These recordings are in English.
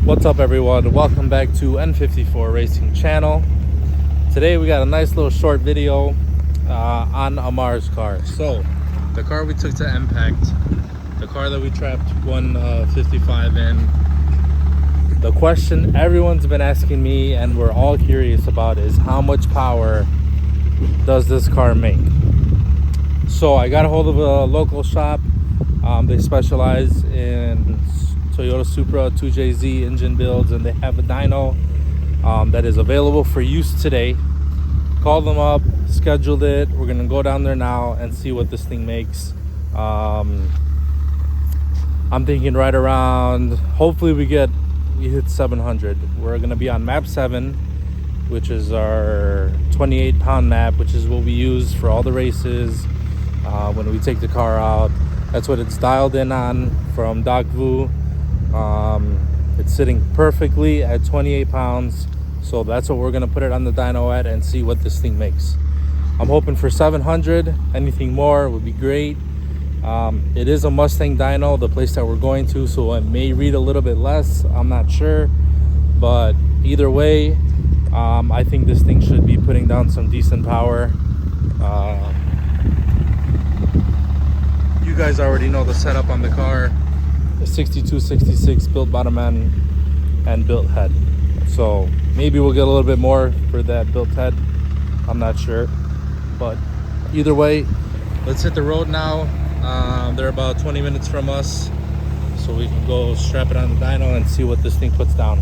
What's up, everyone? Welcome back to N54 Racing Channel. Today we got a nice little short video on Amar's car. So the car we took to Impact, the car that we trapped 155 in, the question everyone's been asking me and we're all curious about is how much power does this car make? So I got a hold of a local shop. They specialize in Toyota Supra 2JZ engine builds, and they have a dyno that is available for use today. Called them up, scheduled it. We're gonna go down there now and see what this thing makes. I'm thinking right around, hopefully we hit 700. We're gonna be on map 7, which is our 28-pound map, which is what we use for all the races when we take the car out. That's what it's dialed in on from Docvu. It's sitting perfectly at 28 pounds, so that's what we're gonna put it on the dyno at and see what this thing makes. I'm hoping for 700. Anything more would be great. It is a Mustang dyno, the place that we're going to, so it may read a little bit less. I'm not sure, but either way, I think this thing should be putting down some decent power. You guys already know the setup on the car. A 6266 built bottom end and built head. So maybe we'll get a little bit more for that built head. I'm not sure. But either way, let's hit the road now. They're about 20 minutes from us. So we can go strap it on the dyno and see what this thing puts down.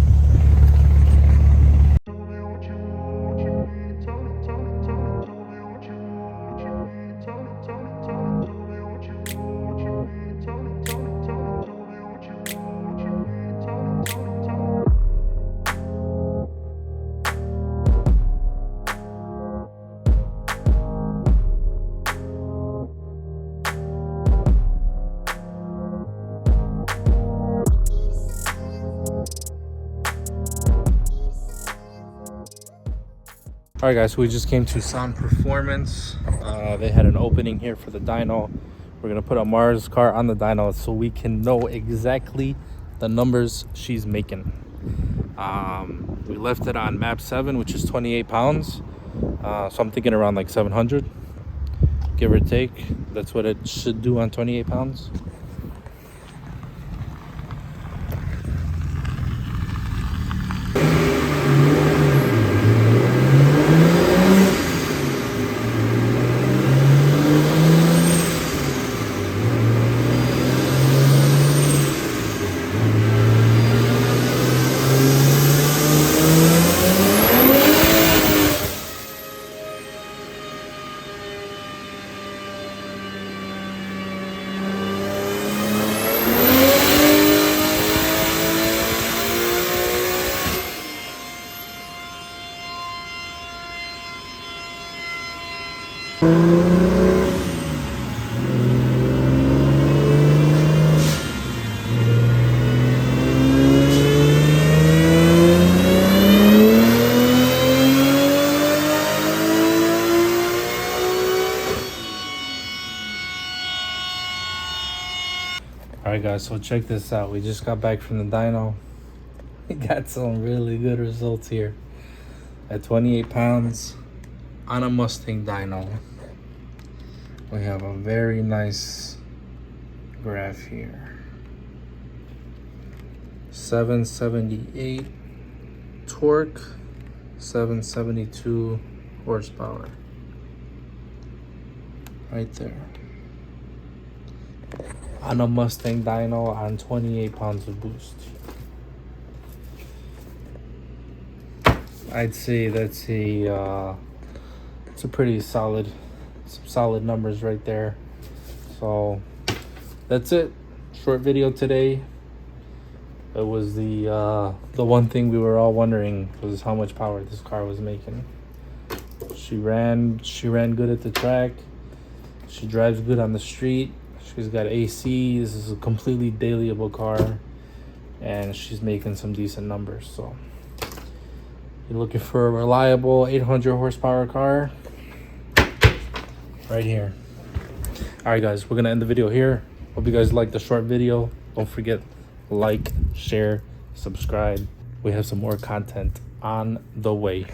Alright guys, so we just came to Sound Performance. They had an opening here for the dyno. We're gonna put Amar's car on the dyno so we can know exactly the numbers she's making. We left it on map 7, which is 28 pounds. So I'm thinking around like 700, give or take. That's what it should do on 28 pounds. Alright guys, so check this out. We just got back from the dyno. We got some really good results here. At 28 pounds on a Mustang dyno, we have a very nice graph here. 778 torque, 772 horsepower. Right there. On a Mustang dyno on 28 pounds of boost. I'd say that's it's a pretty solid, some solid numbers right there. So that's it. Short video today. It was the one thing we were all wondering was how much power this car was making. She ran good at the track. She drives good on the street. She's got AC. This is a completely dailyable car, and she's making some decent numbers. So you're looking for a reliable 800 horsepower car, right here. All right guys, we're gonna end the video here. Hope you guys liked the short video. Don't forget, like, share, subscribe. We have some more content on the way.